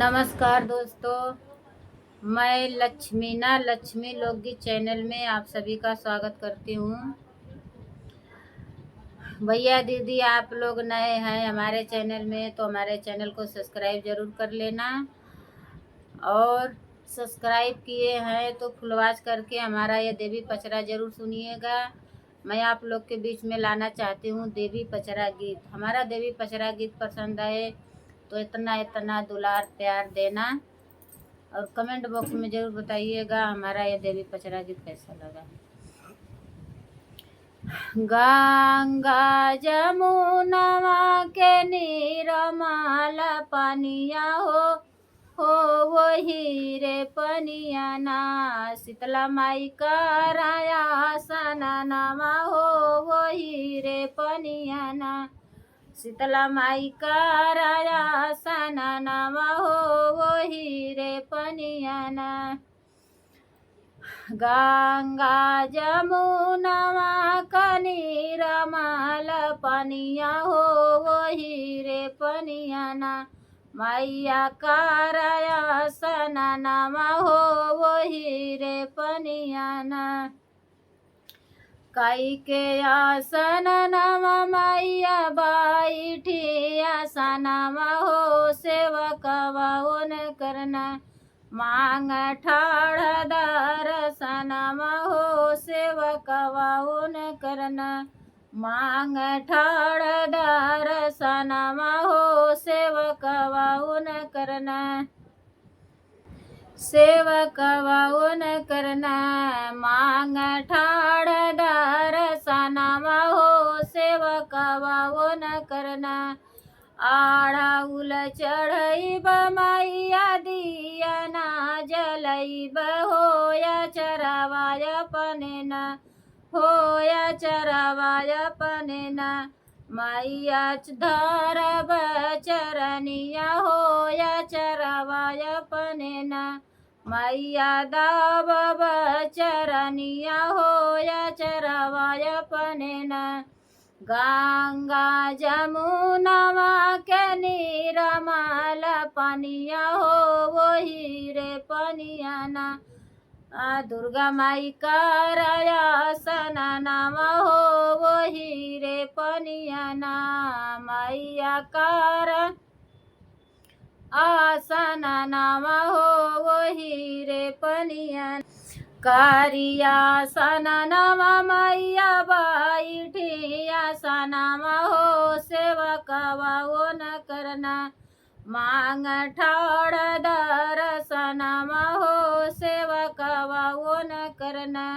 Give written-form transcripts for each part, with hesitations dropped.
नमस्कार दोस्तों, मैं लक्ष्मी लोकगीत चैनल में आप सभी का स्वागत करती हूँ। भैया दीदी आप लोग नए हैं हमारे चैनल में तो हमारे चैनल को सब्सक्राइब ज़रूर कर लेना, और सब्सक्राइब किए हैं तो फुल आवाज करके हमारा ये देवी पचरा ज़रूर सुनिएगा। मैं आप लोग के बीच में लाना चाहती हूँ देवी पचरा गीत। हमारा देवी पचरा गीत पसंद आए तो इतना इतना दुलार प्यार देना, और कमेंट बॉक्स में ज़रूर बताइएगा हमारा ये देवी पचरा गीत कैसा लगा। गंगा जमुना के निर्मल पनिया हो वही रे पनिया ना, शीतला माई कराया सननमा हो वही रे पनिया ना, शीतला माई कराया सननमा हो वही रे पनिया ना। गंगा जमुना का निर्मल पनिया हो वही रे पनिया ना, मैया कराया सननमा हो वही रे पनिया ना। काई के आसनमा मैया बैठी आसनमा हो सेवकवा उन करना, मांग ठाड़ दर्शनमा हो सेवकवा उन करना, मांग ठाड़ दर्शनमा हो सेवकवा उन करना, सेवकवा उन करना, मांग ठाड़ दर्शनमा हो सेवकवा उन करना। आड़ाउल चढ़ैब मैया दिया ना जलैब होया चरवाय अपने ना, होया चरवाय अपने ना, मैया धरब चरनिया होया चरवाय अपने ना, मैया दाबब चरनिया होया चरवाय अपने ना। गंगा जमुना के निर्मल पनिया हो वही रे पनिया ना, दुर्गा माई कराया सननमा हो वही रे पनिया ना, मैया कर आसननमा हो वही रे पनिया। कारिया सननमा मैया बैठी आसनमा हो सेवकवा उन करना, मांग ठाड़ दर्शनमा हो सेवकवा उन करना,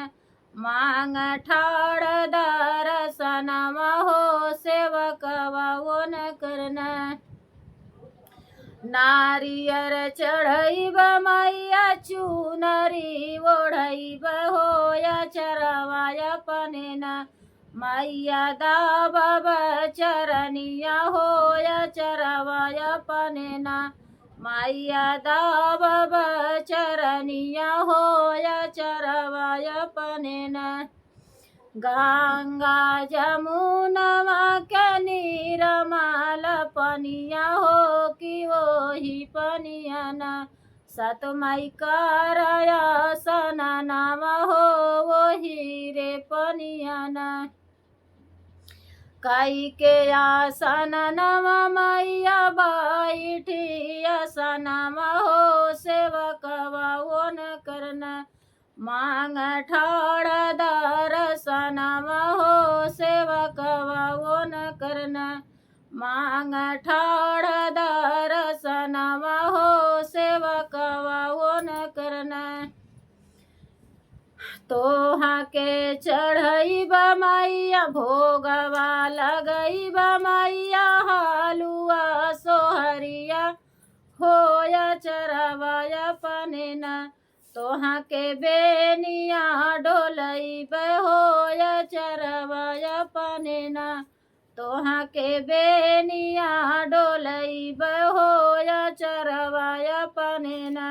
मांग ठाड़ दर्शनमा हो सेवकवा उन करना। नारियर चढ़ैब मैया चुनरी ओढ़ैब होया चरवाय अपने ना, मैया दाबब चरनिया होया चरवाय अपने ना, मैया दाबब चरनिया होया चरवाय अपने ना। गंगा जमुना के निर्मल पनिया हो कि वही पनिया ना, सत माई कराया सननमा हो वही रे पनिया ना। काई के आसनमा मैया बैठी आसनमा हो सेवकवा उन करना, मांग ठाड़ दर्शनमा हो सेवकवा उन करना, मांग ठाड़ दर्शनमा हो सेवकवा उन करना। तोहा के चढ़ैब मैया भोगवा लगैब मैया हालुआ सोहरिया होया चरवाय अपने ना, तोहा के बेनिया डोलैब होया चरवाय अपने ना, तोहा के बेनिया डोलैब होया चरवाय अपने ना।